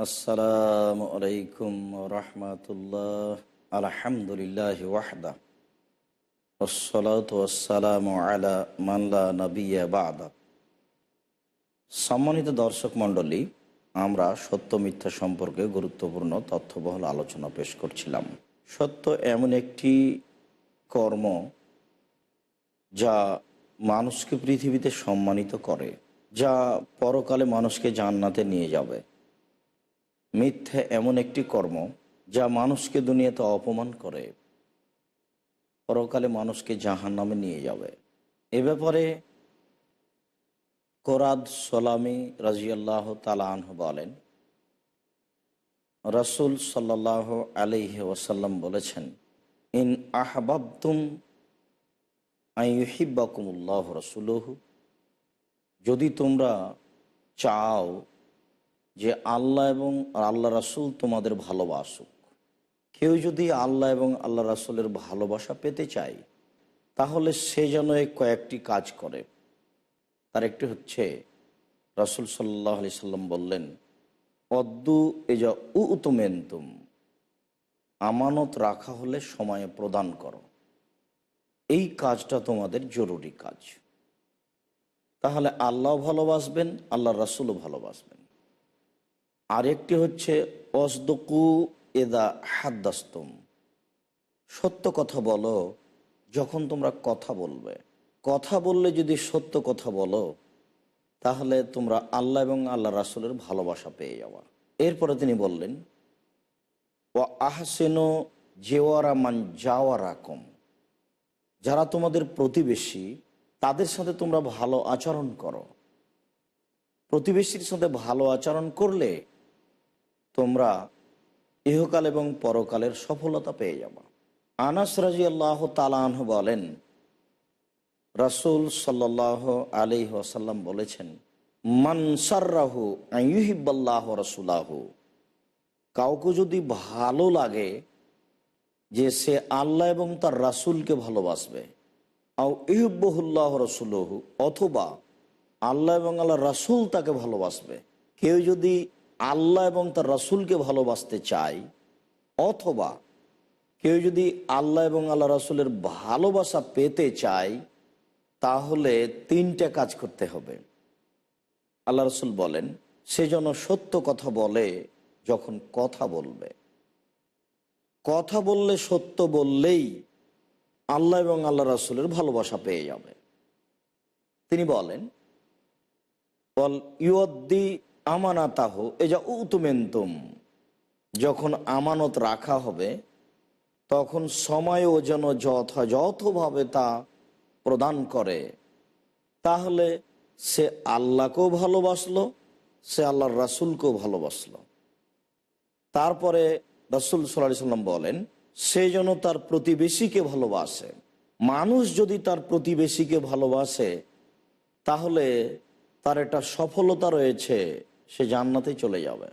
আসসালামু আলাইকুম রহমতুল্লাহ। আলহামদুলিল্লাহ ওয়াহদা ওয়াসসালাতু ওয়াসসালামু আলা মান লা নাবিয়্যা বা'দা। সম্মানিত দর্শক মণ্ডলী, আমরা সত্য মিথ্যা সম্পর্কে গুরুত্বপূর্ণ তথ্যবহুল আলোচনা পেশ করছিলাম। সত্য এমন একটি কর্ম যা মানুষকে পৃথিবীতে সম্মানিত করে, যা পরকালে মানুষকে জান্নাতে নিয়ে যাবে। মিথ্যা এমন একটি কর্ম যা মানুষকে দুনিয়াতে অপমান করে, পরকালে মানুষকে জাহান্নামে নিয়ে যাবে। এ ব্যাপারে কোরাদ সোলামি রাজিয়াল্লাহ তাআলা আনহু বলেন, রাসূল সাল্লাল্লাহু আলাইহি ওয়াসাল্লাম বলেছেন, ইন আহবাবতুম আন ইউহিব্বাকুমুল্লাহু রাসূলুহু, যদি তোমরা চাও যে আল্লাহ এবং আল্লাহ রাসূল তোমাদের ভালোবাসুক। কেউ যদি আল্লাহ এবং আল্লাহ রাসূলের ভালোবাসা পেতে চায়, তাহলে সে যেন এই কয়েকটি কাজ করে। তার একটি হচ্ছে, রাসূল সাল্লাল্লাহু আলাইহি সাল্লাম বললেন, অদ্দু এজা উতুমেন্তুম, আমানত রাখা হলে সময়ে প্রদান করো। এই কাজটা তোমাদের জরুরি কাজ। তাহলে আল্লাহ ভালোবাসবেন, আল্লাহ রাসূলও ভালোবাসবেন। আরেকটি হচ্ছে অসদকু এদা হাদ্দাস্তুম, সত্য কথা বলো যখন তোমরা কথা বলবে। কথা বললে যদি সত্য কথা বলো, তাহলে তোমরা আল্লাহ এবং আল্লাহ রাসূলের ভালোবাসা পেয়ে যাওয়া। এরপরে তিনি বললেন, ও আহসেনো জেওয়ারা মান জাওয়ারাকুম, যারা তোমাদের প্রতিবেশী তাদের সাথে তোমরা ভালো আচরণ করো। প্রতিবেশীর সাথে ভালো আচরণ করলে তোমরা ইহকাল এবং পরকালের সফলতা পেয়ে যাবা। আনাস রাদিয়াল্লাহু তাআলা আনহু বলেন, রাসূল সাল্লাল্লাহু আলাইহি ওয়াসাল্লাম বলেছেন, মান সাররাহু আন ইউহিব্বাল্লাহু ওয়া রাসূলাহু, কাউকে যদি ভালো লাগে যে সে আল্লাহ এবং তার রাসূলকে ভালোবাসবে, আও ইউহিব্বুহুল্লাহু ওয়া রাসূলুহু, অথবা আল্লাহ এবং আল্লাহর রাসূল তাকে ভালোবাসবে। কেউ যদি আল্লাহ এবং তার রাসূলকে ভালোবাসতে চায়, অথবা কেউ যদি আল্লাহ এবং আল্লাহ রাসূলের ভালোবাসা পেতে চায়, তাহলে তিনটা কাজ করতে হবে। আল্লাহ রাসূল বলেন, সে যেন সত্য কথা বলে যখন কথা বলবে। কথা বললে, সত্য বললেই আল্লাহ এবং আল্লাহ রাসূলের ভালোবাসা পেয়ে যাবে। তিনি বলেন, বল ইউদ্দি আমানাতাহ এজা উতুমেন্তুম, যখন আমানত রাখা হবে তখন সময়ও যেন যথাযথভাবে তা প্রদান করে। তাহলে সে আল্লাহকেও ভালোবাসলো, সে আল্লাহর রাসূলকেও ভালোবাসলো। তারপরে রাসূল সাল্লাল্লাহু আলাইহি সাল্লাম বলেন, সে যেন তার প্রতিবেশীকে ভালোবাসে। মানুষ যদি তার প্রতিবেশীকে ভালোবাসে, তাহলে তার একটা সফলতা রয়েছে, সে জান্নাতে চলে যাবে।